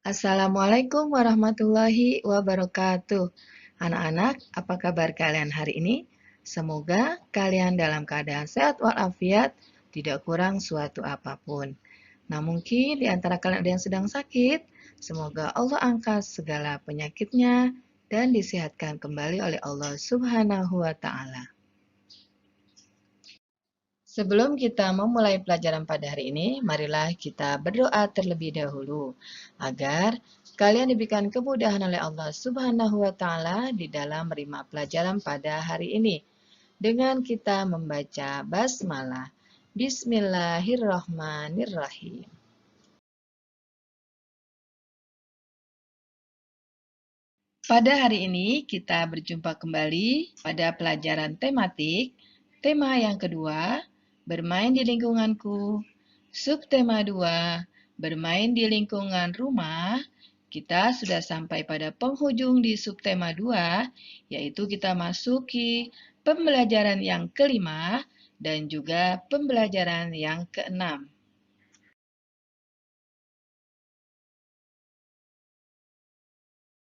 Assalamualaikum warahmatullahi wabarakatuh. Anak-anak, apa kabar kalian hari ini? Semoga kalian dalam keadaan sehat walafiat, tidak kurang suatu apapun. Nah, mungkin di antara kalian ada yang sedang sakit. Semoga Allah angkat segala penyakitnya dan disehatkan kembali oleh Allah Subhanahu wa Ta'ala. Sebelum kita memulai pelajaran pada hari ini, marilah kita berdoa terlebih dahulu agar kalian diberikan kemudahan oleh Allah Subhanahu wa Ta'ala di dalam menerima pelajaran pada hari ini. Dengan kita membaca basmalah. Bismillahirrahmanirrahim. Pada hari ini kita berjumpa kembali pada pelajaran tematik. Tema yang kedua, bermain di lingkunganku. Subtema 2, bermain di lingkungan rumah. Kita sudah sampai pada penghujung di subtema 2, yaitu kita masuki pembelajaran yang kelima dan juga pembelajaran yang keenam.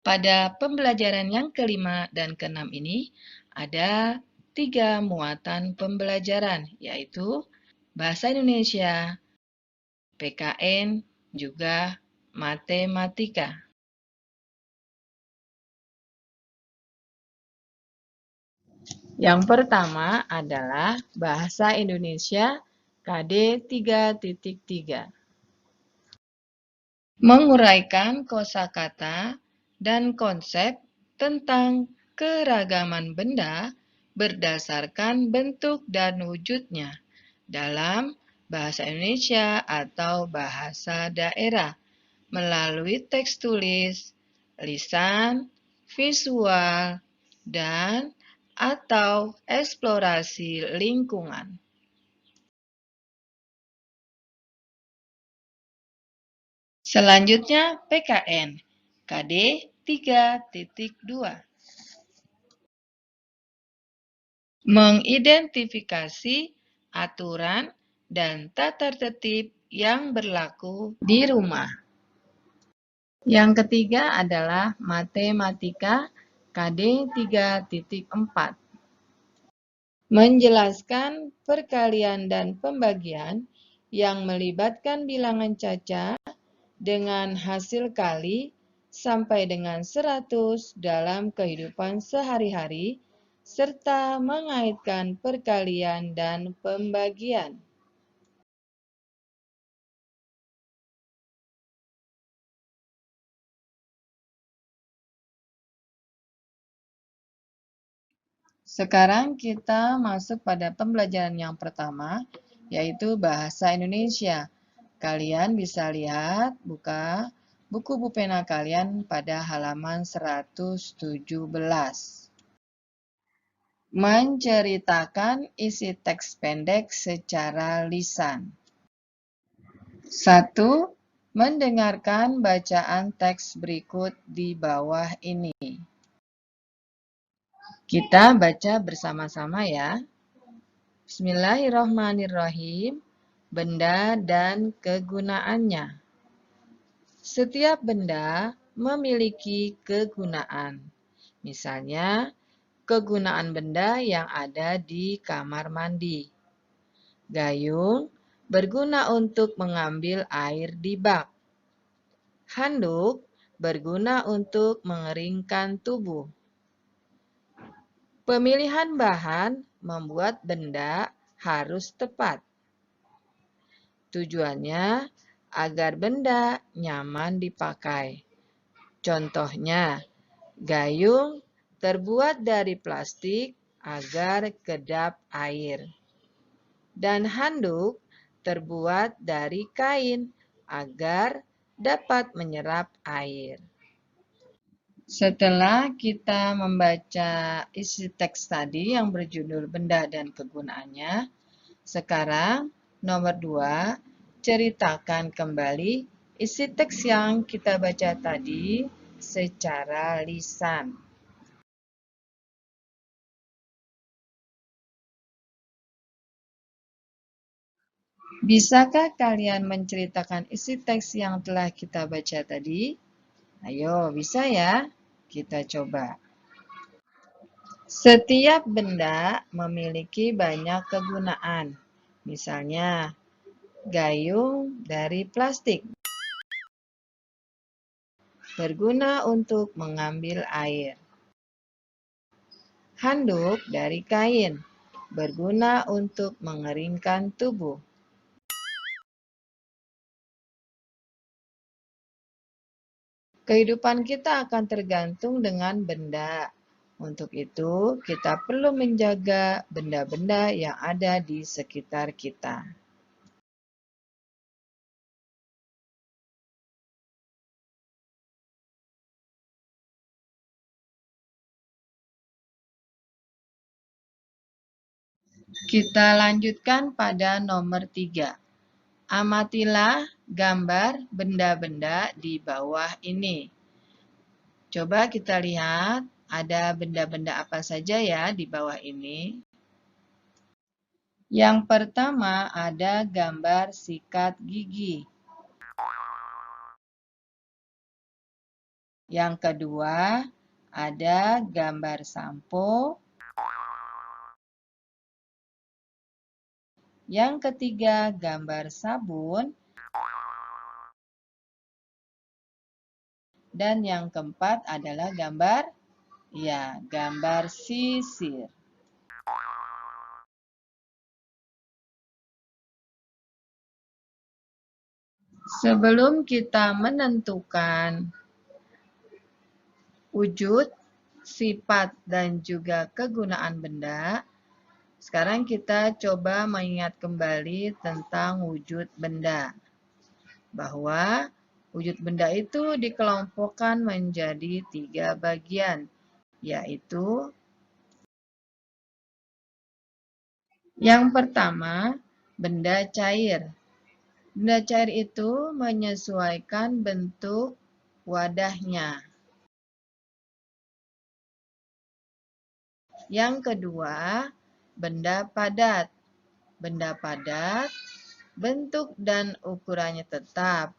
Pada pembelajaran yang kelima dan keenam ini, ada 3 muatan pembelajaran, yaitu Bahasa Indonesia, PKN, juga Matematika. Yang pertama adalah Bahasa Indonesia KD 3.3. Menguraikan kosakata dan konsep tentang keragaman benda berdasarkan bentuk dan wujudnya dalam bahasa Indonesia atau bahasa daerah melalui teks tulis, lisan, visual, dan atau eksplorasi lingkungan. Selanjutnya PKN KD 3.2. Mengidentifikasi aturan dan tata tertib yang berlaku di rumah. Yang ketiga adalah Matematika KD 3.4. Menjelaskan perkalian dan pembagian yang melibatkan bilangan caca dengan hasil kali sampai dengan 100 dalam kehidupan sehari-hari, serta mengaitkan perkalian dan pembagian. Sekarang kita masuk pada pembelajaran yang pertama, yaitu Bahasa Indonesia. Kalian bisa lihat, buka buku pena kalian pada halaman 117. Menceritakan isi teks pendek secara lisan. 1. Mendengarkan bacaan teks berikut di bawah ini. Kita baca bersama-sama ya. Bismillahirrahmanirrahim. Benda dan kegunaannya. Setiap benda memiliki kegunaan. Misalnya, kegunaan benda yang ada di kamar mandi. Gayung berguna untuk mengambil air di bak. Handuk berguna untuk mengeringkan tubuh. Pemilihan bahan membuat benda harus tepat. Tujuannya agar benda nyaman dipakai. Contohnya, gayung terbuat dari plastik agar kedap air. Dan handuk terbuat dari kain agar dapat menyerap air. Setelah kita membaca isi teks tadi yang berjudul benda dan kegunaannya, sekarang nomor 2, ceritakan kembali isi teks yang kita baca tadi secara lisan. Bisakah kalian menceritakan isi teks yang telah kita baca tadi? Ayo, bisa ya? Kita coba. Setiap benda memiliki banyak kegunaan. Misalnya, gayung dari plastik berguna untuk mengambil air. Handuk dari kain berguna untuk mengeringkan tubuh. Kehidupan kita akan tergantung dengan benda. Untuk itu, kita perlu menjaga benda-benda yang ada di sekitar kita. Kita lanjutkan pada nomor 3. Amatilah gambar benda-benda di bawah ini. Coba kita lihat ada benda-benda apa saja ya di bawah ini. Yang pertama ada gambar sikat gigi. Yang kedua ada gambar sampo. Yang ketiga gambar sabun. Dan yang keempat adalah gambar sisir. Sebelum kita menentukan wujud, sifat, dan juga kegunaan benda, sekarang kita coba mengingat kembali tentang wujud benda. Bahwa wujud benda itu dikelompokkan menjadi 3 bagian, yaitu yang pertama, benda cair. Benda cair itu menyesuaikan bentuk wadahnya. Yang kedua, benda padat. Benda padat, bentuk dan ukurannya tetap,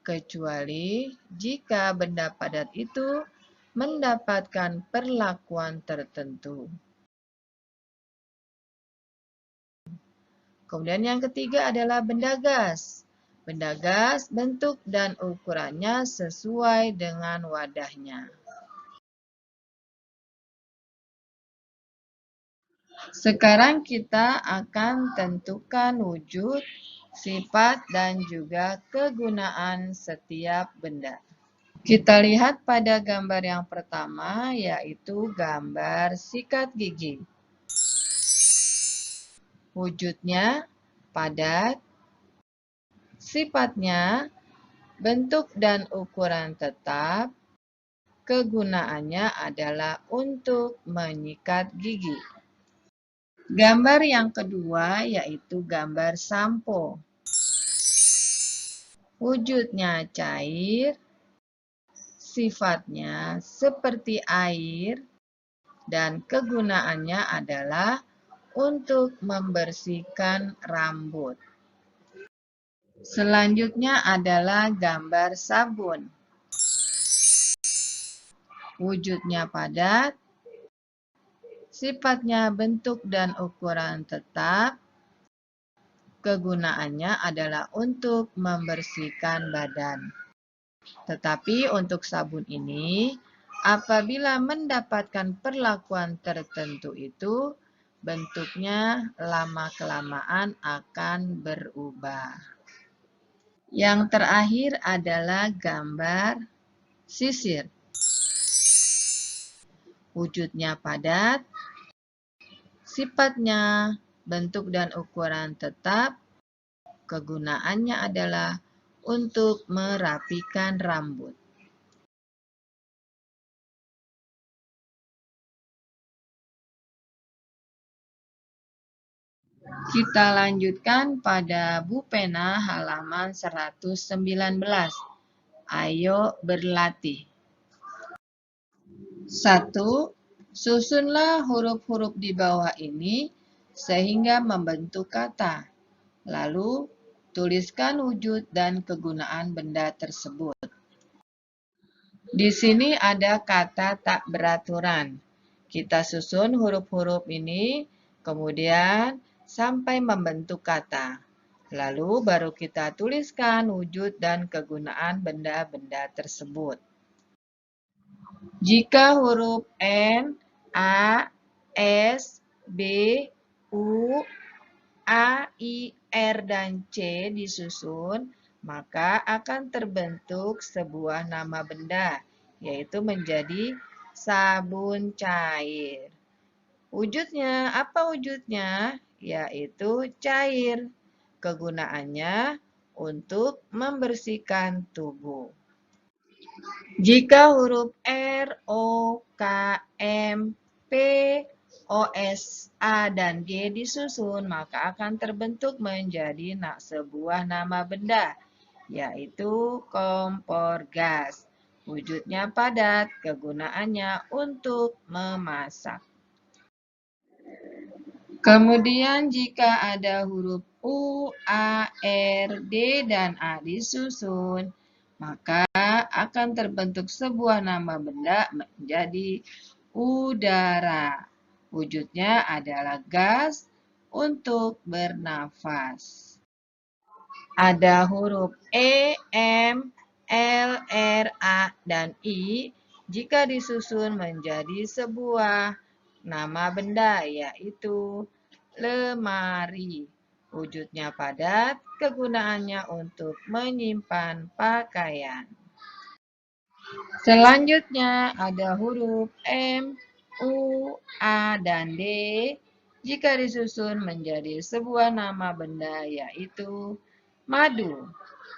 kecuali jika benda padat itu mendapatkan perlakuan tertentu. Kemudian yang ketiga adalah benda gas. Benda gas, bentuk dan ukurannya sesuai dengan wadahnya. Sekarang kita akan tentukan wujud, sifat, dan juga kegunaan setiap benda. Kita lihat pada gambar yang pertama, yaitu gambar sikat gigi. Wujudnya padat, sifatnya bentuk dan ukuran tetap, kegunaannya adalah untuk menyikat gigi. Gambar yang kedua yaitu gambar sampo. Wujudnya cair, sifatnya seperti air, dan kegunaannya adalah untuk membersihkan rambut. Selanjutnya adalah gambar sabun. Wujudnya padat, sifatnya bentuk dan ukuran tetap, kegunaannya adalah untuk membersihkan badan. Tetapi untuk sabun ini, apabila mendapatkan perlakuan tertentu itu, bentuknya lama-kelamaan akan berubah. Yang terakhir adalah gambar sisir. Wujudnya padat, sifatnya bentuk dan ukuran tetap, kegunaannya adalah untuk merapikan rambut. Kita lanjutkan pada Bu Pena halaman 119. Ayo berlatih. 1. Susunlah huruf-huruf di bawah ini sehingga membentuk kata. Lalu, tuliskan wujud dan kegunaan benda tersebut. Di sini ada kata tak beraturan. Kita susun huruf-huruf ini, kemudian sampai membentuk kata. Lalu baru kita tuliskan wujud dan kegunaan benda-benda tersebut. Jika huruf N, A, S, B, U, A, I, R, dan C disusun, maka akan terbentuk sebuah nama benda, yaitu menjadi sabun cair. Wujudnya, apa wujudnya? Yaitu cair. Kegunaannya untuk membersihkan tubuh. Jika huruf R, O, K, M, P, O, S, A, dan G disusun, maka akan terbentuk menjadi sebuah nama benda, yaitu kompor gas. Wujudnya padat, kegunaannya untuk memasak. Kemudian jika ada huruf U, A, R, D, dan A disusun, maka akan terbentuk sebuah nama benda menjadi udara. Wujudnya adalah gas untuk bernafas. Ada huruf E, M, L, R, A, dan I jika disusun menjadi sebuah nama benda, yaitu lemari. Wujudnya padat, kegunaannya untuk menyimpan pakaian. Selanjutnya ada huruf M, U, A, dan D. Jika disusun menjadi sebuah nama benda, yaitu madu.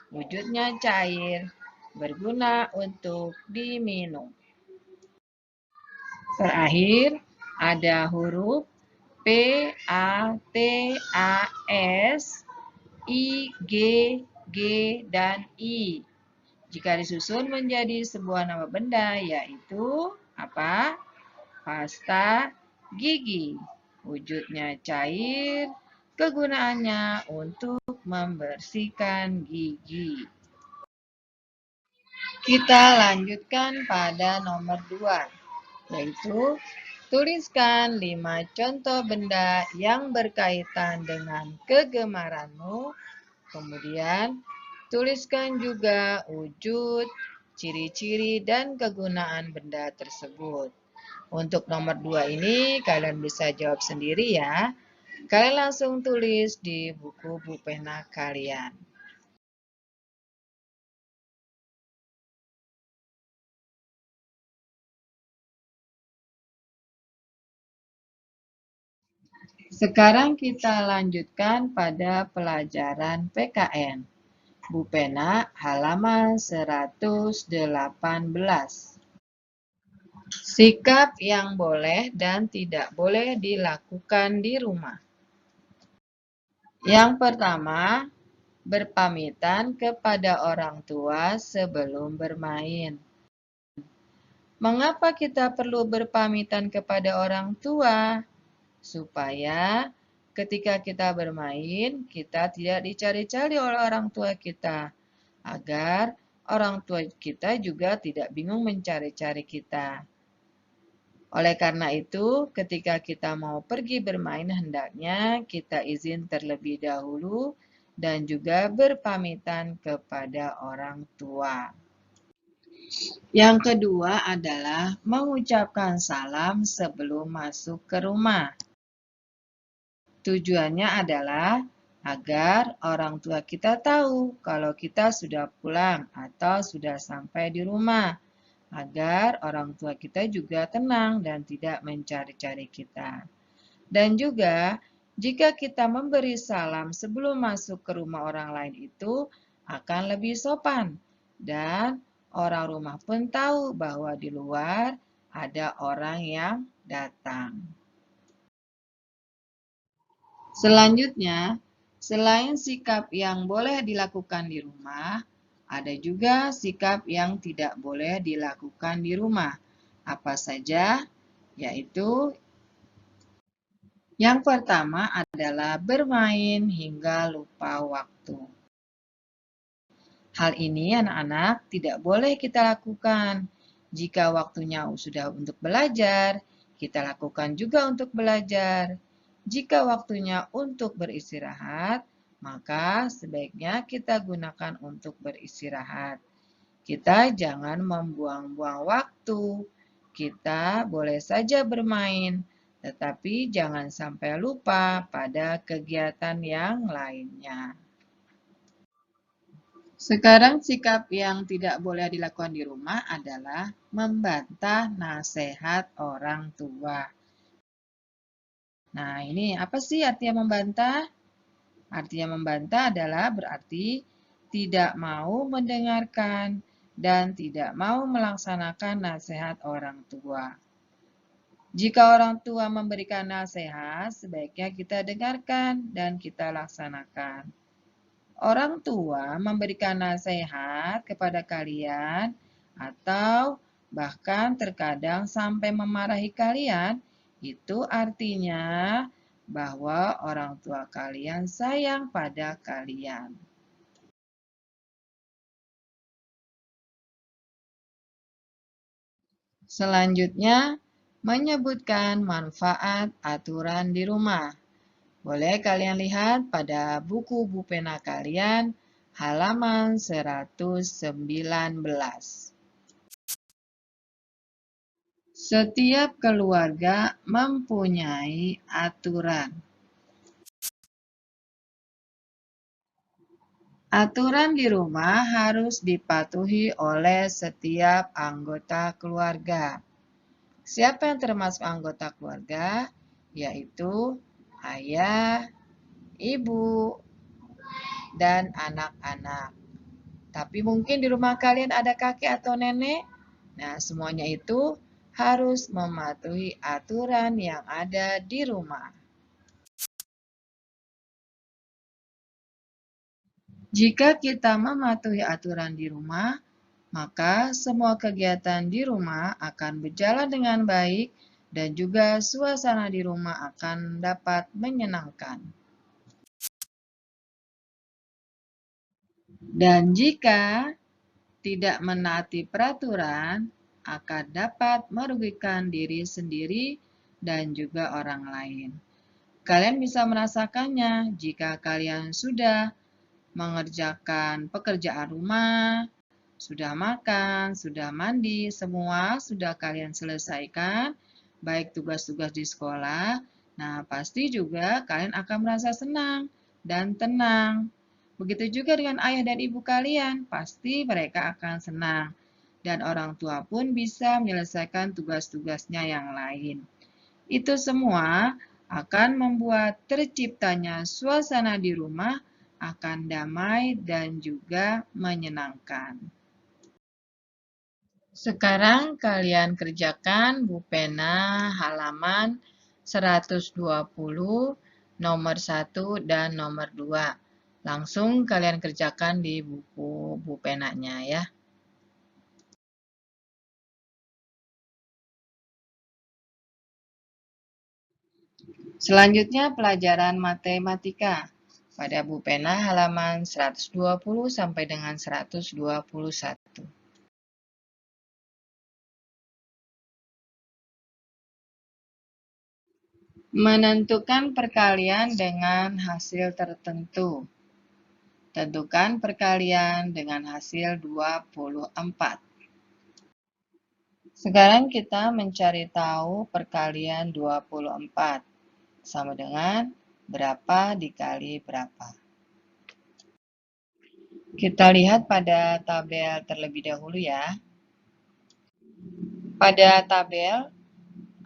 Wujudnya cair, berguna untuk diminum. Terakhir, ada huruf P, A, T, A, S, I, G, G, dan I. Jika disusun menjadi sebuah nama benda, yaitu apa? Pasta gigi. Wujudnya cair, kegunaannya untuk membersihkan gigi. Kita lanjutkan pada nomor 2, yaitu tuliskan 5 contoh benda yang berkaitan dengan kegemaranmu. Kemudian, tuliskan juga wujud, ciri-ciri, dan kegunaan benda tersebut. Untuk nomor 2 ini, kalian bisa jawab sendiri ya. Kalian langsung tulis di buku pulpena kalian. Sekarang kita lanjutkan pada pelajaran PKN. Bu Pena halaman 118. Sikap yang boleh dan tidak boleh dilakukan di rumah. Yang pertama, berpamitan kepada orang tua sebelum bermain. Mengapa kita perlu berpamitan kepada orang tua? Supaya ketika kita bermain, kita tidak dicari-cari oleh orang tua kita. Agar orang tua kita juga tidak bingung mencari-cari kita. Oleh karena itu, ketika kita mau pergi bermain, hendaknya kita izin terlebih dahulu dan juga berpamitan kepada orang tua. Yang kedua adalah mengucapkan salam sebelum masuk ke rumah. Tujuannya adalah agar orang tua kita tahu kalau kita sudah pulang atau sudah sampai di rumah, agar orang tua kita juga tenang dan tidak mencari-cari kita. Dan juga, jika kita memberi salam sebelum masuk ke rumah orang lain itu akan lebih sopan dan orang rumah pun tahu bahwa di luar ada orang yang datang. Selanjutnya, selain sikap yang boleh dilakukan di rumah, ada juga sikap yang tidak boleh dilakukan di rumah. Apa saja? Yaitu Yang pertama adalah bermain hingga lupa waktu. Hal ini anak-anak tidak boleh kita lakukan. Jika waktunya sudah untuk belajar, kita lakukan juga untuk belajar. Jika waktunya untuk beristirahat, maka sebaiknya kita gunakan untuk beristirahat. Kita jangan membuang-buang waktu. Kita boleh saja bermain, tetapi jangan sampai lupa pada kegiatan yang lainnya. Sekarang sikap yang tidak boleh dilakukan di rumah adalah membantah nasihat orang tua. Nah, ini apa sih artinya membantah? Artinya membantah adalah berarti tidak mau mendengarkan dan tidak mau melaksanakan nasihat orang tua. Jika orang tua memberikan nasihat, sebaiknya kita dengarkan dan kita laksanakan. Orang tua memberikan nasihat kepada kalian atau bahkan terkadang sampai memarahi kalian, itu artinya bahwa orang tua kalian sayang pada kalian. Selanjutnya, menyebutkan manfaat aturan di rumah. Boleh kalian lihat pada buku pena kalian halaman 119. Setiap keluarga mempunyai aturan. Aturan di rumah harus dipatuhi oleh setiap anggota keluarga. Siapa yang termasuk anggota keluarga? Yaitu ayah, ibu, dan anak-anak. Tapi mungkin di rumah kalian ada kakek atau nenek. Nah, semuanya itu harus mematuhi aturan yang ada di rumah. Jika kita mematuhi aturan di rumah, maka semua kegiatan di rumah akan berjalan dengan baik dan juga suasana di rumah akan dapat menyenangkan. Dan jika tidak menaati peraturan, akan dapat merugikan diri sendiri dan juga orang lain. Kalian bisa merasakannya jika kalian sudah mengerjakan pekerjaan rumah, sudah makan, sudah mandi, semua sudah kalian selesaikan, baik tugas-tugas di sekolah. Nah, pasti juga kalian akan merasa senang dan tenang. Begitu juga dengan ayah dan ibu kalian, pasti mereka akan senang. Dan orang tua pun bisa menyelesaikan tugas-tugasnya yang lain. Itu semua akan membuat terciptanya suasana di rumah akan damai dan juga menyenangkan. Sekarang kalian kerjakan pena halaman 120, nomor 1 dan nomor 2. Langsung kalian kerjakan di buku penanya ya. Selanjutnya pelajaran matematika pada pena halaman 120 sampai dengan 121. Menentukan perkalian dengan hasil tertentu. Tentukan perkalian dengan hasil 24. Sekarang kita mencari tahu perkalian 24. Sama dengan berapa dikali berapa. Kita lihat pada tabel terlebih dahulu ya. Pada tabel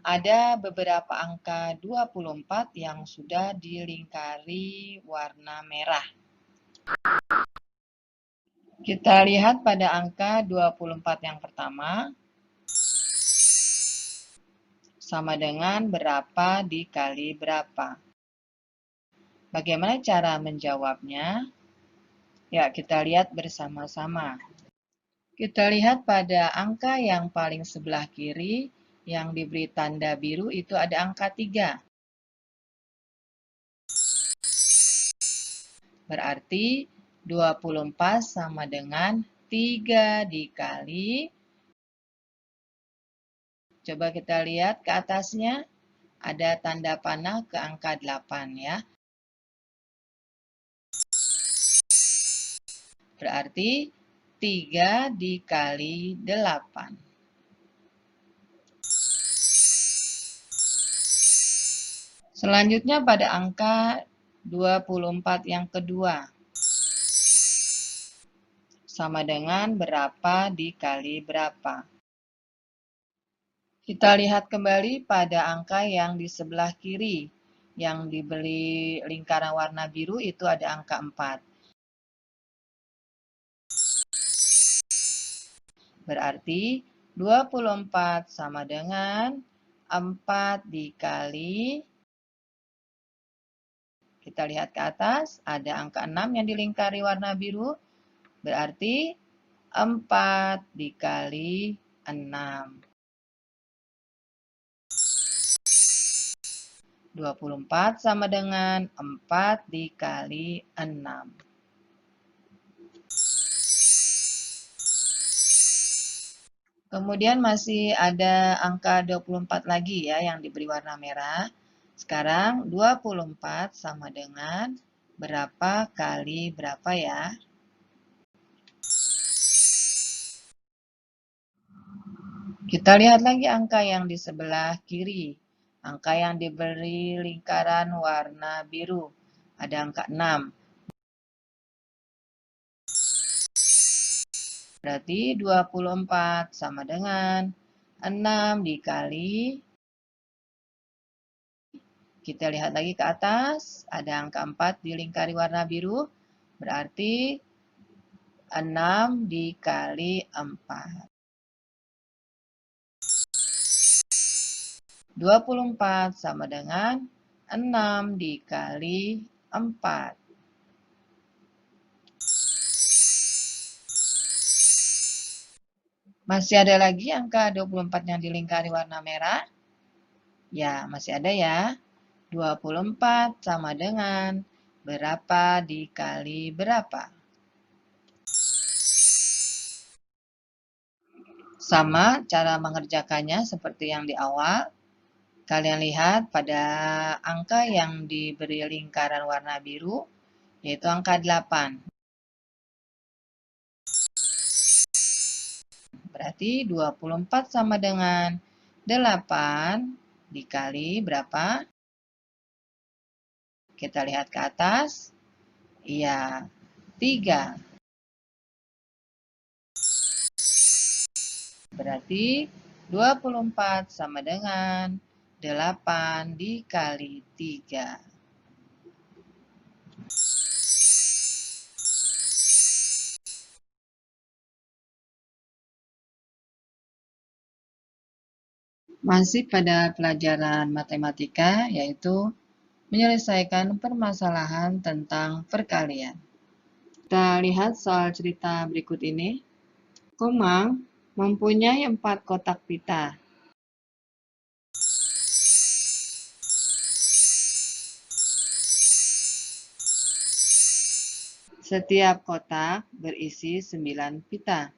ada beberapa angka 24 yang sudah dilingkari warna merah. Kita lihat pada angka 24 yang pertama, sama dengan berapa dikali berapa. Bagaimana cara menjawabnya? Ya, kita lihat bersama-sama. Kita lihat pada angka yang paling sebelah kiri, yang diberi tanda biru itu ada angka 3. Berarti 24 sama dengan 3 dikali. Coba kita lihat ke atasnya. Ada tanda panah ke angka 8 ya. Berarti 3 dikali 8. Selanjutnya pada angka 24 yang kedua. Sama dengan berapa dikali berapa. Kita lihat kembali pada angka yang di sebelah kiri. Yang diberi lingkaran warna biru itu ada angka 4. Berarti 24 sama dengan 4 dikali, kita lihat ke atas, ada angka 6 yang dilingkari warna biru, berarti 4 dikali 6. 24 sama dengan 4 dikali 6. Kemudian masih ada angka 24 lagi ya yang diberi warna merah. Sekarang 24 sama dengan berapa kali berapa ya? Kita lihat lagi angka yang di sebelah kiri. Angka yang diberi lingkaran warna biru. Ada angka 6. Berarti 24 sama dengan 6 dikali. Kita lihat lagi ke atas. Ada angka 4 dilingkari warna biru. Berarti 6 dikali 4. 24 sama dengan 6 dikali 4. Masih ada lagi angka 24 yang dilingkari warna merah? Ya, masih ada ya. 24 sama dengan berapa dikali berapa? Sama cara mengerjakannya seperti yang di awal. Kalian lihat pada angka yang diberi lingkaran warna biru, yaitu angka 8. Berarti 24 sama dengan 8 dikali berapa? Kita lihat ke atas. Iya, 3. Berarti 24 sama dengan 8 dikali 3. Masih pada pelajaran matematika, yaitu menyelesaikan permasalahan tentang perkalian. Kita lihat soal cerita berikut ini. Komang mempunyai 4 kotak pita. Setiap kotak berisi 9 pita.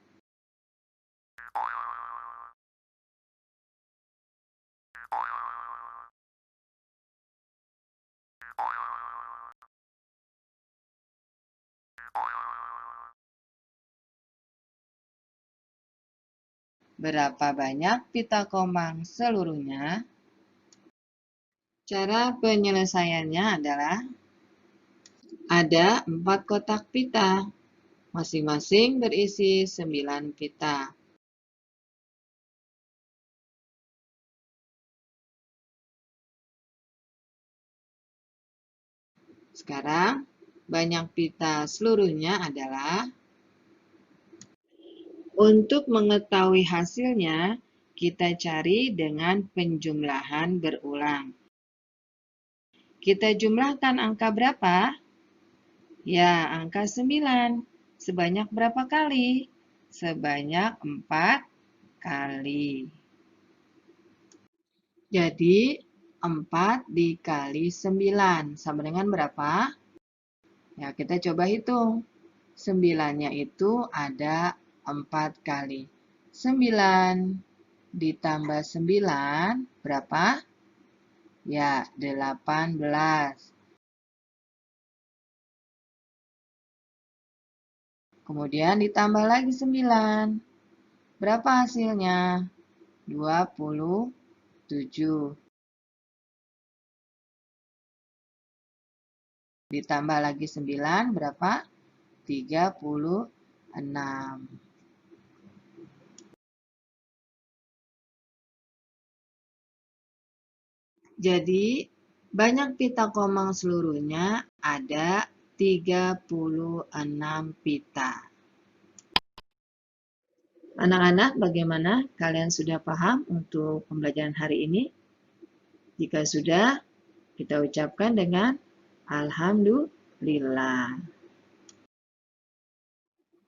Berapa banyak pita Komang seluruhnya? Cara penyelesaiannya adalah ada 4 kotak pita, masing-masing berisi 9 pita. Sekarang, banyak pita seluruhnya adalah, untuk mengetahui hasilnya, kita cari dengan penjumlahan berulang. Kita jumlahkan angka berapa? Ya, angka 9. Sebanyak berapa kali? Sebanyak 4 kali. Jadi, 4 dikali 9 sama dengan berapa? Ya, kita coba hitung. 9-nya itu ada 4 kali. 9 ditambah 9 berapa? Ya, 18. Kemudian ditambah lagi 9. Berapa hasilnya? 27. Ditambah lagi 9 berapa? 36. Jadi, banyak pita komang seluruhnya ada 36 pita. Anak-anak, bagaimana? Kalian sudah paham untuk pembelajaran hari ini? Jika sudah, kita ucapkan dengan Alhamdulillah.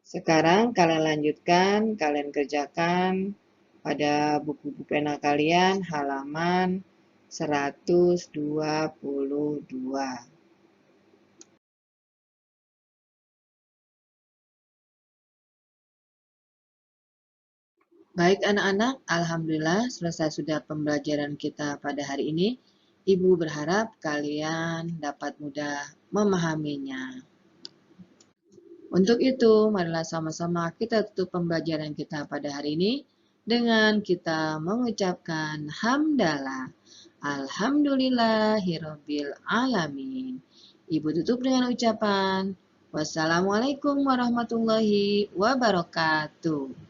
Sekarang kalian lanjutkan, kalian kerjakan pada buku pena kalian halaman 122. Baik anak-anak, Alhamdulillah selesai sudah pembelajaran kita pada hari ini. Ibu berharap kalian dapat mudah memahaminya. Untuk itu, marilah sama-sama kita tutup pembelajaran kita pada hari ini dengan kita mengucapkan hamdalah. Alhamdulillahirabbil alamin. Ibu tutup dengan ucapan wassalamualaikum warahmatullahi wabarakatuh.